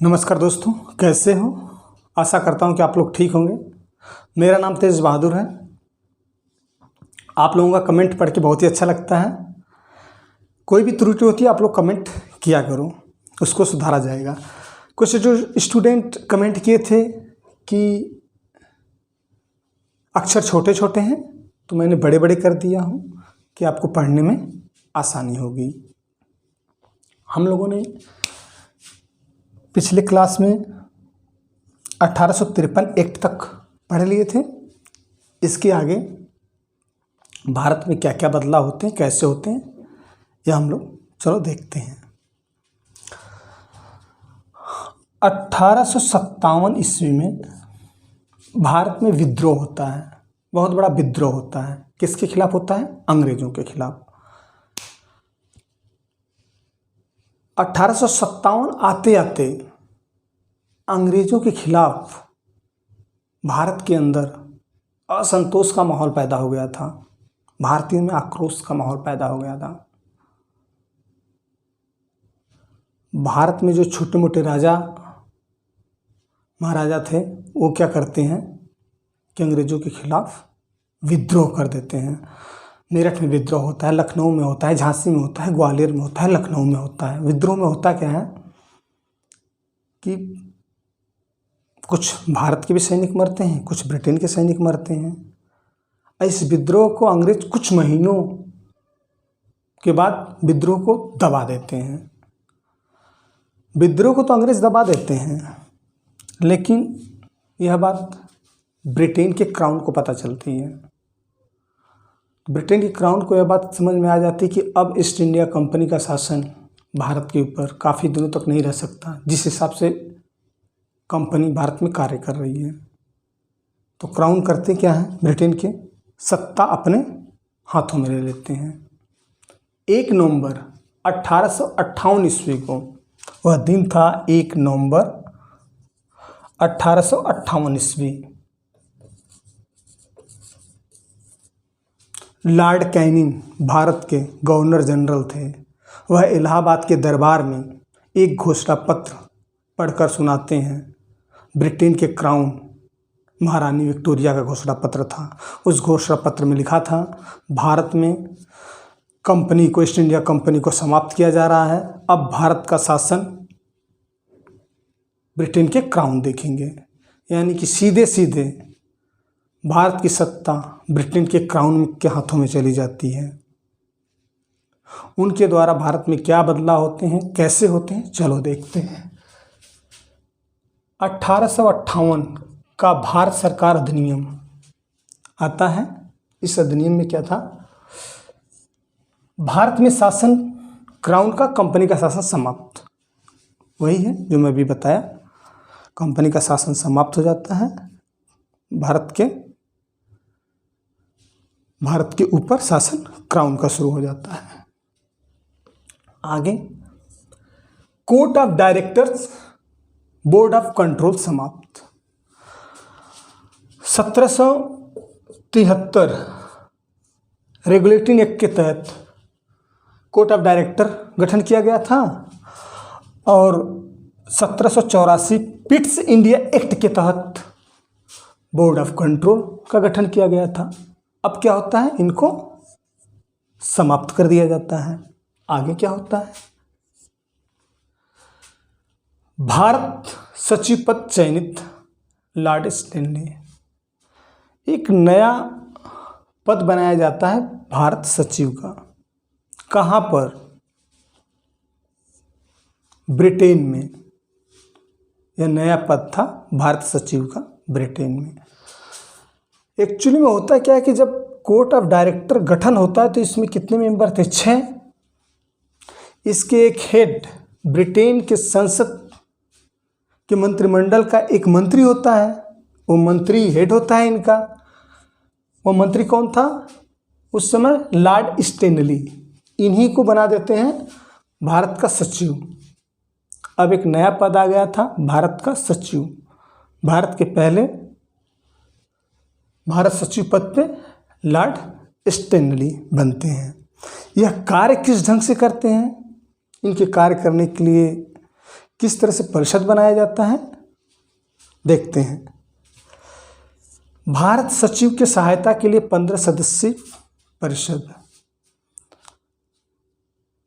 नमस्कार दोस्तों, कैसे हो। आशा करता हूं कि आप लोग ठीक होंगे। मेरा नाम तेज बहादुर है। आप लोगों का कमेंट पढ़ के बहुत ही अच्छा लगता है। कोई भी त्रुटि होती है आप लोग कमेंट किया करो, उसको सुधारा जाएगा। कुछ जो स्टूडेंट कमेंट किए थे कि अक्षर छोटे छोटे हैं, तो मैंने बड़े बड़े कर दिया हूं कि आपको पढ़ने में आसानी होगी। हम लोगों ने पिछले क्लास में 1853 एक्ट तक पढ़ लिए थे। इसके आगे भारत में क्या क्या बदलाव होते हैं, कैसे होते हैं, यह हम लोग चलो देखते हैं। 1857 ईस्वी में भारत में विद्रोह होता है, बहुत बड़ा विद्रोह होता है। किसके खिलाफ होता है? अंग्रेजों के खिलाफ। 1857 आते आते अंग्रेजों के खिलाफ भारत के अंदर असंतोष का माहौल पैदा हो गया था। भारतीयों में आक्रोश का माहौल पैदा हो गया था। भारत में जो छोटे मोटे राजा महाराजा थे, वो क्या करते हैं कि अंग्रेजों के खिलाफ विद्रोह कर देते हैं। मेरठ में विद्रोह होता है, लखनऊ में होता है, झांसी में होता है, ग्वालियर में होता है, लखनऊ में होता है। विद्रोह में होता क्या है कि कुछ भारत के भी सैनिक मरते हैं, कुछ ब्रिटेन के सैनिक मरते हैं। इस विद्रोह को अंग्रेज कुछ महीनों के बाद विद्रोह को दबा देते हैं। विद्रोह को तो अंग्रेज दबा देते हैं, लेकिन यह बात ब्रिटेन के क्राउन को पता चलती है। ब्रिटेन के क्राउन को यह बात समझ में आ जाती है कि अब ईस्ट इंडिया कंपनी का शासन भारत के ऊपर काफ़ी दिनों तक नहीं रह सकता, जिस हिसाब से कंपनी भारत में कार्य कर रही है। तो क्राउन करते क्या है, ब्रिटेन के सत्ता अपने हाथों में ले लेते हैं। 1 नवंबर 1858 ईस्वी को, वह दिन था 1 नवंबर 1858 ईस्वी, लॉर्ड कैनिंग भारत के गवर्नर जनरल थे। वह इलाहाबाद के दरबार में एक घोषणा पत्र पढ़कर सुनाते हैं। ब्रिटेन के क्राउन महारानी विक्टोरिया का घोषणा पत्र था। उस घोषणा पत्र में लिखा था, भारत में कंपनी को, ईस्ट इंडिया कंपनी को समाप्त किया जा रहा है। अब भारत का शासन ब्रिटेन के क्राउन देखेंगे, यानी कि सीधे सीधे भारत की सत्ता ब्रिटेन के क्राउन के हाथों में चली जाती है। उनके द्वारा भारत में क्या बदलाव होते हैं, कैसे होते हैं, चलो देखते हैं। 1858 का भारत सरकार अधिनियम आता है। इस अधिनियम में क्या था, भारत में शासन क्राउन का, कंपनी का शासन समाप्त। वही है जो मैं अभी बताया, कंपनी का शासन समाप्त हो जाता है। भारत के ऊपर शासन क्राउन का शुरू हो जाता है। आगे court of directors, board of control समाप्त। 1773 रेगुलेटिंग एक्ट के तहत कोर्ट ऑफ डायरेक्टर गठन किया गया था, और 1784 पिट्स इंडिया एक्ट के तहत बोर्ड ऑफ कंट्रोल का गठन किया गया था। अब क्या होता है, इनको समाप्त कर दिया जाता है। आगे क्या होता है, भारत सचिव पद चयनित, लॉर्ड स्टैनली। एक नया पद बनाया जाता है भारत सचिव का। कहाँ पर? ब्रिटेन में। यह नया पद था भारत सचिव का, ब्रिटेन में। एक्चुअली में होता क्या है कि जब कोर्ट ऑफ डायरेक्टर गठन होता है तो इसमें कितने मेंबर थे? 6। इसके एक हेड, ब्रिटेन के संसद के मंत्रिमंडल का एक मंत्री होता है, वो मंत्री हेड होता है इनका। वो मंत्री कौन था उस समय? Lord Stanley. इन्हीं को बना देते हैं भारत का सचिव। अब एक नया पद आ गया था, भारत का सचिव। भारत के पहले भारत सचिव पद पे लॉर्ड स्टैनली बनते हैं। यह कार्य किस ढंग से करते हैं? इनके कार्य करने के लिए किस तरह से परिषद बनाया जाता है देखते हैं। भारत सचिव के सहायता के लिए 15 सदस्यीय परिषद।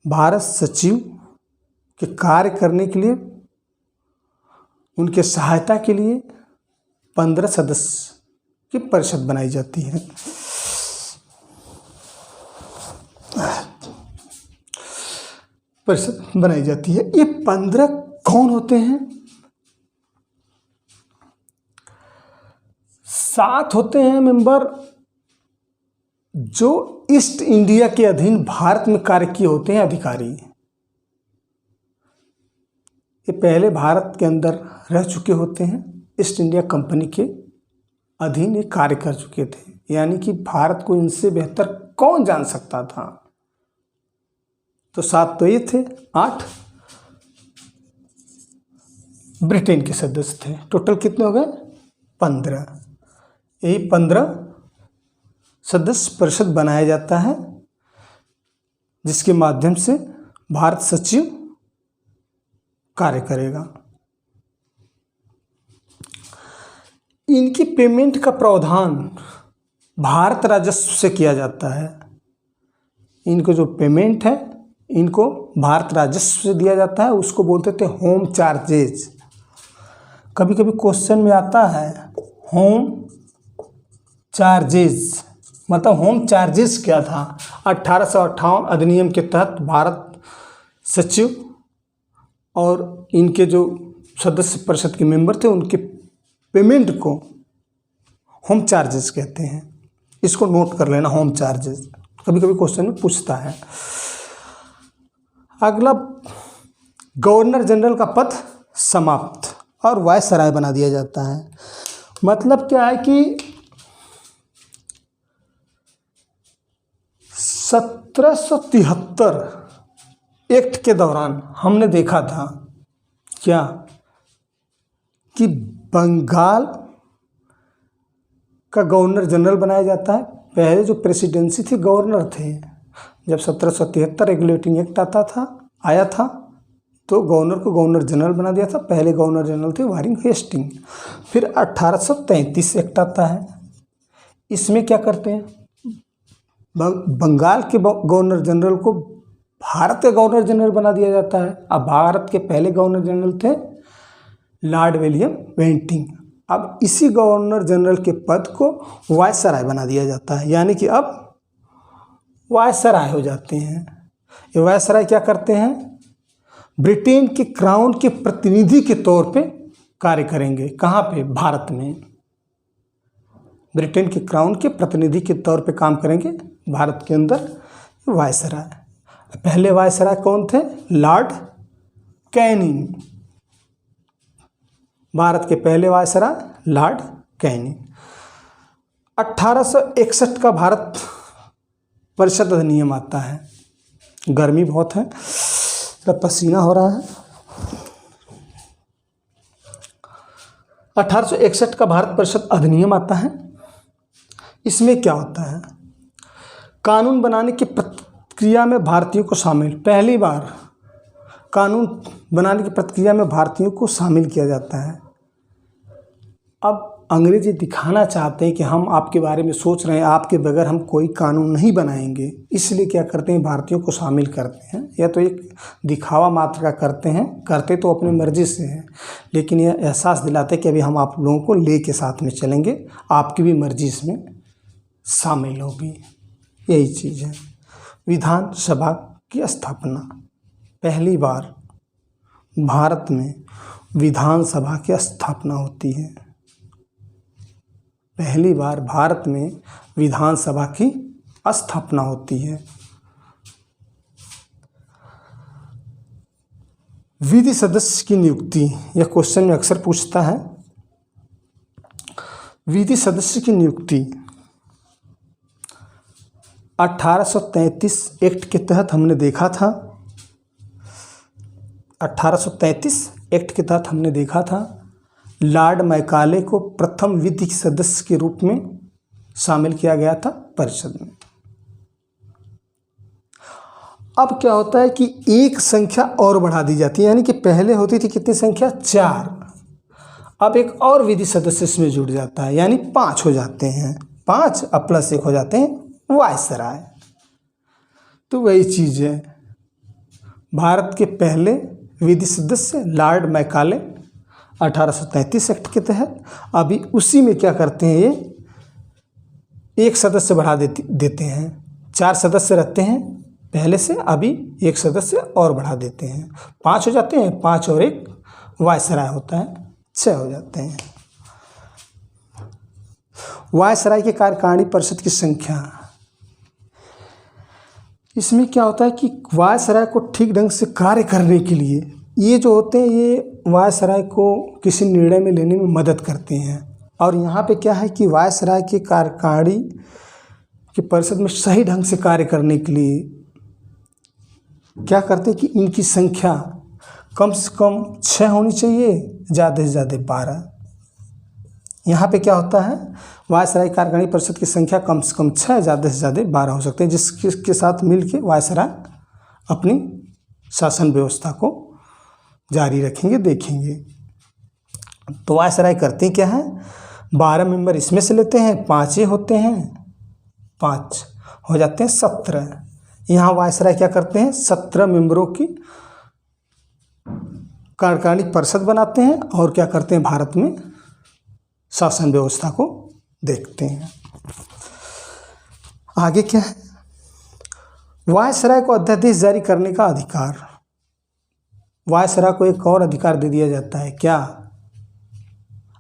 भारत सचिव के कार्य करने के लिए, उनके सहायता के लिए 15 सदस्य की परिषद बनाई जाती है। परिषद बनाई जाती है। ये 15 कौन होते हैं? 7 होते हैं मेंबर जो ईस्ट इंडिया के अधीन भारत में कार्य किए होते हैं अधिकारी। ये पहले भारत के अंदर रह चुके होते हैं, ईस्ट इंडिया कंपनी के अधीन ये कार्य कर चुके थे, यानी कि भारत को इनसे बेहतर कौन जान सकता था। तो 7 तो ये थे। 8 ब्रिटेन के सदस्य थे। टोटल कितने हो गए? 15। यही 15 सदस्य परिषद बनाया जाता है, जिसके माध्यम से भारत सचिव कार्य करेगा। इनकी पेमेंट का प्रावधान भारत राजस्व से किया जाता है। इनको जो पेमेंट है इनको भारत राजस्व से दिया जाता है, उसको बोलते थे होम चार्जेज। कभी कभी क्वेश्चन में आता है होम चार्जेज, मतलब होम चार्जेस क्या था। 1858 अधिनियम के तहत भारत सचिव और इनके जो सदस्य परिषद के मेंबर थे उनके पेमेंट को होम चार्जेस कहते हैं। इसको नोट कर लेना, होम चार्जेस कभी कभी क्वेश्चन में पूछता है। अगला, गवर्नर जनरल का पद समाप्त और वायसराय बना दिया जाता है। मतलब क्या है कि 1773 एक्ट के दौरान हमने देखा था क्या कि बंगाल का गवर्नर जनरल बनाया जाता है। पहले जो प्रेसिडेंसी थी गवर्नर थे। जब 1773 रेगुलेटिंग एक्ट आया था तो गवर्नर को गवर्नर जनरल बना दिया था। पहले गवर्नर जनरल थे वारिंग हेस्टिंग। फिर 1833 एक्ट आता है। इसमें क्या करते हैं, बंगाल के गवर्नर जनरल को भारत के गवर्नर जनरल बना दिया जाता है। अब भारत के पहले गवर्नर जनरल थे लॉर्ड विलियम बेंटिंग। अब इसी गवर्नर जनरल के पद को वायसराय बना दिया जाता है, यानी कि अब वायसराय हो जाते हैं। ये वायसराय क्या करते हैं, ब्रिटेन के क्राउन के प्रतिनिधि के तौर पे कार्य करेंगे। कहाँ पे? भारत में। ब्रिटेन के क्राउन के प्रतिनिधि के तौर पे काम करेंगे भारत के अंदर वायसराय। पहले वायसराय कौन थे? Lord Canning. भारत के पहले वायसराय लॉर्ड कैनिंग। 1861 का भारत परिषद अधिनियम आता है। गर्मी बहुत है, तब पसीना हो रहा है। 1861 का भारत परिषद अधिनियम आता है। इसमें क्या होता है, कानून बनाने की प्रक्रिया में भारतीयों को शामिल, पहली बार कानून बनाने की प्रक्रिया में भारतीयों को शामिल किया जाता है। अब अंग्रेजी दिखाना चाहते हैं कि हम आपके बारे में सोच रहे हैं, आपके बगैर हम कोई कानून नहीं बनाएंगे, इसलिए क्या करते हैं, भारतीयों को शामिल करते हैं। या तो एक दिखावा मात्र का करते हैं, करते तो अपनी मर्जी से हैं, लेकिन यह एहसास दिलाते हैं कि अभी हम आप लोगों को ले के साथ में चलेंगे, आपकी भी मर्जी इसमें शामिल होगी। यही चीज़ है। विधानसभा की स्थापना, पहली बार भारत में विधानसभा की स्थापना होती है। पहली बार भारत में विधानसभा की स्थापना होती है। विधि सदस्य की नियुक्ति, यह क्वेश्चन में अक्सर पूछता है। विधि सदस्य की नियुक्ति 1833 एक्ट के तहत हमने देखा था। 1833 एक्ट के तहत हमने देखा था लॉर्ड मैकाले को प्रथम विधि सदस्य के रूप में शामिल किया गया था परिषद में। अब क्या होता है कि एक संख्या और बढ़ा दी जाती है, यानी कि पहले होती थी कितनी संख्या, 4। अब एक और विधि सदस्य इसमें जुड़ जाता है, यानी 5 हो जाते हैं। 5 अब प्लस 1 हो जाते हैं वायसराय। तो वही चीज़ है, भारत के पहले विधि सदस्य लॉर्ड मैकाले 1833 एक्ट के तहत, अभी उसी में क्या करते हैं, ये एक सदस्य बढ़ा देते हैं। 4 सदस्य रहते हैं पहले से, अभी एक सदस्य और बढ़ा देते हैं, 5 हो जाते हैं। 5 और 1 वायसराय होता है, 6 हो जाते हैं। वायसराय के कार्यकारिणी परिषद की संख्या, इसमें क्या होता है कि वायसराय को ठीक ढंग से कार्य करने के लिए ये जो होते हैं, ये वायसराय को किसी निर्णय में लेने में मदद करते हैं। और यहाँ पे क्या है कि वायसराय के कार्यकारिणी की परिषद में सही ढंग से कार्य करने के लिए क्या करते हैं कि इनकी संख्या कम से कम 6 होनी चाहिए, ज़्यादा से ज़्यादा 12। यहाँ पे क्या होता है, वायसराय कार्यकारिणी परिषद की संख्या कम से कम 6, ज़्यादा से ज़्यादा 12 हो सकते हैं, जिसके साथ मिलके वायसराय अपनी शासन व्यवस्था को जारी रखेंगे, देखेंगे। तो वायसराय करते क्या है, 12 मेंबर इसमें से लेते हैं, 5 ही होते हैं, 5 हो जाते हैं 17। यहाँ वायसराय क्या करते हैं, 17 मेंबरों की कार्यकारिणी परिषद बनाते हैं और क्या करते हैं, भारत में शासन व्यवस्था को देखते हैं। आगे क्या है, वायसराय को अध्यादेश जारी करने का अधिकार। वायसराय को एक और अधिकार दे दिया जाता है, क्या,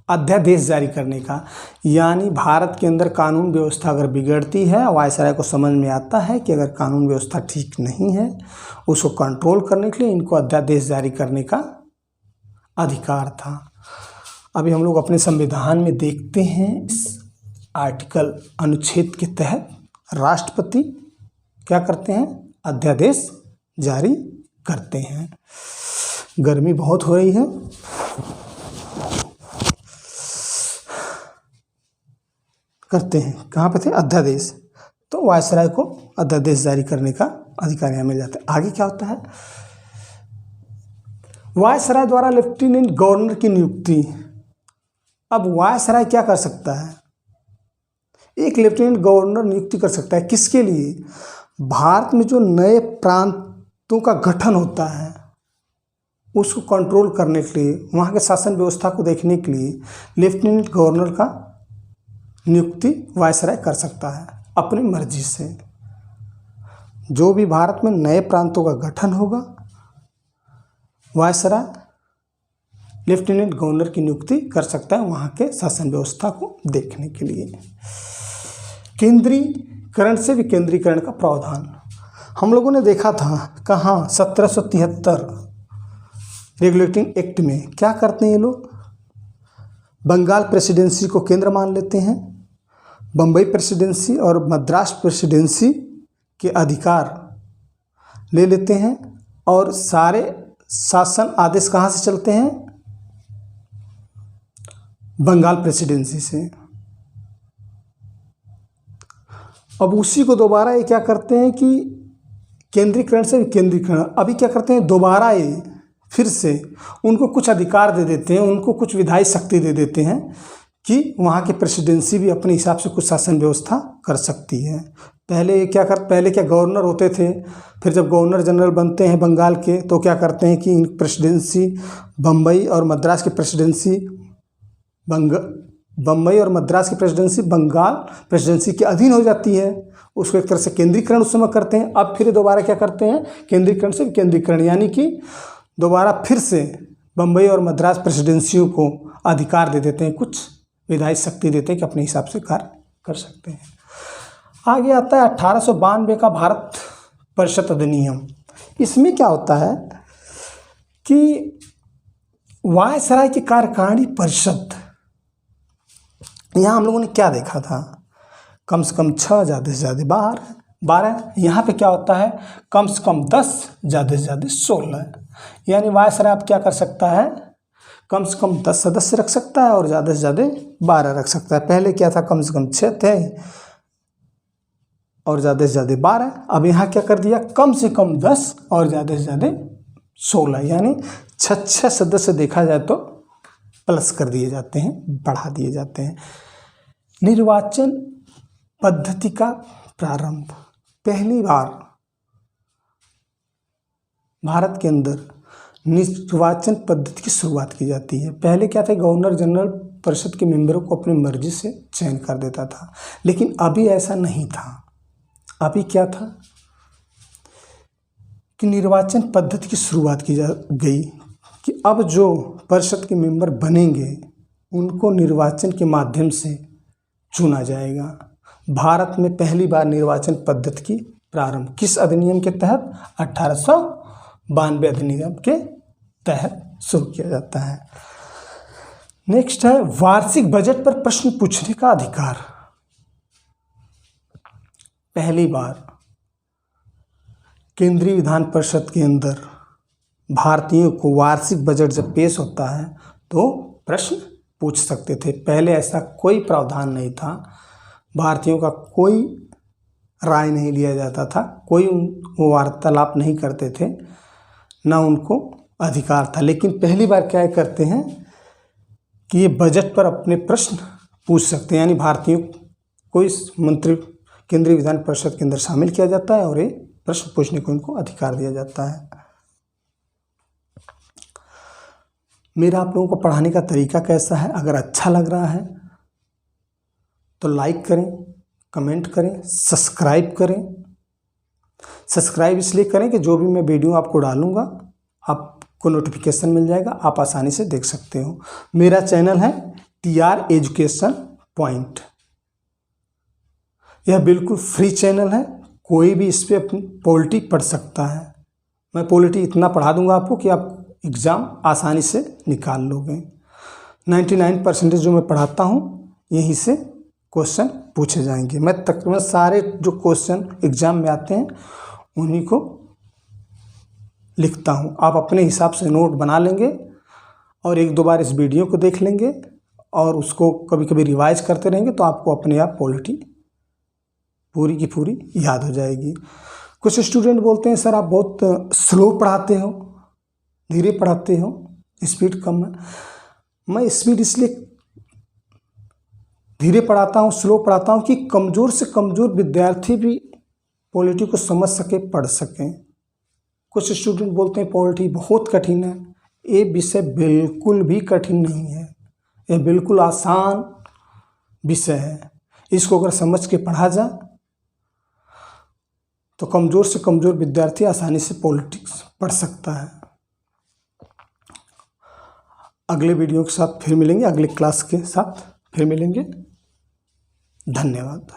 अध्यादेश जारी करने का। यानी भारत के अंदर कानून व्यवस्था अगर बिगड़ती है, वायसराय को समझ में आता है कि अगर कानून व्यवस्था ठीक नहीं है, उसको कंट्रोल करने के लिए इनको अध्यादेश जारी करने का अधिकार था। अभी हम लोग अपने संविधान में देखते हैं, इस आर्टिकल अनुच्छेद के तहत राष्ट्रपति क्या करते हैं, अध्यादेश जारी करते हैं। गर्मी बहुत हो रही है, करते हैं, कहाँ पे थे, अध्यादेश। तो वायसराय को अध्यादेश जारी करने का अधिकार यहाँ मिल जाता है। आगे क्या होता है, वायसराय द्वारा लेफ्टिनेंट गवर्नर की नियुक्ति। अब वायसराय क्या कर सकता है, एक लेफ्टिनेंट गवर्नर नियुक्ति कर सकता है, किसके लिए, भारत में जो नए प्रांतों का गठन होता है उसको कंट्रोल करने के लिए, वहाँ के शासन व्यवस्था को देखने के लिए लेफ्टिनेंट गवर्नर का नियुक्ति वायसराय कर सकता है अपनी मर्जी से। जो भी भारत में नए प्रांतों का गठन होगा, वायसराय लेफ्टिनेंट गवर्नर की नियुक्ति कर सकता है वहाँ के शासन व्यवस्था को देखने के लिए। केंद्रीकरण से विकेंद्रीकरण का प्रावधान हम लोगों ने देखा था, कहाँ, 1773 रेगुलेटिंग एक्ट में क्या करते हैं ये लोग, बंगाल प्रेसिडेंसी को केंद्र मान लेते हैं, बम्बई प्रेसिडेंसी और मद्रास प्रेसिडेंसी के अधिकार ले लेते हैं और सारे शासन आदेश कहाँ से चलते हैं, बंगाल प्रेसिडेंसी से। अब उसी को दोबारा ये क्या करते हैं कि केंद्रीकरण से विकेंद्रीकरण, अभी क्या करते हैं, दोबारा ये फिर से उनको कुछ अधिकार दे देते हैं, उनको कुछ विधायी शक्ति दे देते हैं कि वहाँ की प्रेसिडेंसी भी अपने हिसाब से कुछ शासन व्यवस्था कर सकती है। पहले क्या गवर्नर होते थे, फिर जब गवर्नर जनरल बनते हैं बंगाल के, तो क्या करते हैं कि इन प्रेसिडेंसी बम्बई और मद्रास की प्रेसिडेंसी बम्बई और मद्रास की प्रेसिडेंसी बंगाल प्रेसिडेंसी के अधीन हो जाती है, उसको एक तरह से केंद्रीकरण उस समय करते हैं। अब फिर दोबारा क्या करते हैं, केंद्रीकरण से विकेंद्रीकरण, यानी कि दोबारा फिर से बम्बई और मद्रास प्रेसिडेंसियों को अधिकार दे देते हैं, कुछ विधायी शक्ति देते हैं कि अपने हिसाब से कार्य कर सकते हैं। आगे आता है 1892 का भारत परिषद अधिनियम। इसमें क्या होता है कि वायसराय की कार्यकारिणी परिषद, यहाँ हम लोगों ने क्या देखा था, कम से कम 6, ज़्यादा से ज़्यादा 12। यहाँ पे क्या होता है, कम से कम 10, ज़्यादा से ज़्यादा 16। यानी वायसराय आप क्या कर सकता है, कम से कम 10 सदस्य रख सकता है और ज़्यादा से ज़्यादा 12 रख सकता है। पहले क्या था, कम से कम 6 थे और ज़्यादा से ज़्यादा 12। अब यहाँ क्या कर दिया, कम से कम 10 और ज़्यादा से ज़्यादा 16, यानी 6 सदस्य देखा जाए तो प्लस कर दिए जाते हैं, बढ़ा दिए जाते हैं। निर्वाचन पद्धति का प्रारंभ, पहली बार भारत के अंदर निर्वाचन पद्धति की शुरुआत की जाती है। पहले क्या था, गवर्नर जनरल परिषद के मेंबरों को अपनी मर्जी से चयन कर देता था, लेकिन अभी ऐसा नहीं था। अभी क्या था कि निर्वाचन पद्धति की शुरुआत की जा गई कि अब जो परिषद के मेंबर बनेंगे उनको निर्वाचन के माध्यम से चुना जाएगा। भारत में पहली बार निर्वाचन पद्धति की प्रारंभ किस अधिनियम के तहत, 1892 अधिनियम के तहत शुरू किया जाता है। नेक्स्ट है वार्षिक बजट पर प्रश्न पूछने का अधिकार। पहली बार केंद्रीय विधान परिषद के अंदर भारतीयों को वार्षिक बजट जब पेश होता है तो प्रश्न पूछ सकते थे। पहले ऐसा कोई प्रावधान नहीं था, भारतीयों का कोई राय नहीं लिया जाता था, कोई वो वार्तालाप नहीं करते थे, ना उनको अधिकार था। लेकिन पहली बार क्या करते हैं कि ये बजट पर अपने प्रश्न पूछ सकते हैं, यानी भारतीयों को इस मंत्री केंद्रीय विधान परिषद के अंदर शामिल किया जाता है और ये प्रश्न पूछने को इनको अधिकार दिया जाता है। मेरा आप लोगों को पढ़ाने का तरीका कैसा है, अगर अच्छा लग रहा है तो लाइक करें, कमेंट करें, सब्सक्राइब करें। सब्सक्राइब इसलिए करें कि जो भी मैं वीडियो आपको डालूंगा आपको नोटिफिकेशन मिल जाएगा, आप आसानी से देख सकते हो। मेरा चैनल है TR एजुकेशन पॉइंट, यह बिल्कुल फ्री चैनल है, कोई भी इस पर अपनी पॉलिटी पढ़ सकता है। मैं पॉलिटी इतना पढ़ा दूंगा आपको कि आप एग्ज़ाम आसानी से निकाल लोगे। 99% जो मैं पढ़ाता हूँ यहीं से क्वेश्चन पूछे जाएंगे। मैं तकरीबन सारे जो क्वेश्चन एग्ज़ाम में आते हैं उन्हीं को लिखता हूँ। आप अपने हिसाब से नोट बना लेंगे और 1-2 बार इस वीडियो को देख लेंगे और उसको कभी कभी रिवाइज करते रहेंगे तो आपको अपने आप पॉलिटी पूरी की पूरी याद हो जाएगी। कुछ स्टूडेंट बोलते हैं सर आप बहुत स्लो पढ़ाते हो, धीरे पढ़ाते हो, स्पीड कम है। मैं स्पीड इसलिए धीरे पढ़ाता हूँ, स्लो पढ़ाता हूँ कि कमज़ोर से कमज़ोर विद्यार्थी भी पॉलिटी को समझ सके, पढ़ सकें। कुछ स्टूडेंट बोलते हैं पॉलिटी बहुत कठिन है। ये विषय बिल्कुल भी कठिन नहीं है, ये बिल्कुल आसान विषय है। इसको अगर समझ के पढ़ा जाए तो कमज़ोर से कमज़ोर विद्यार्थी आसानी से पॉलिटिक्स पढ़ सकता है। अगले वीडियो के साथ फिर मिलेंगे, अगले क्लास के साथ फिर मिलेंगे। धन्यवाद।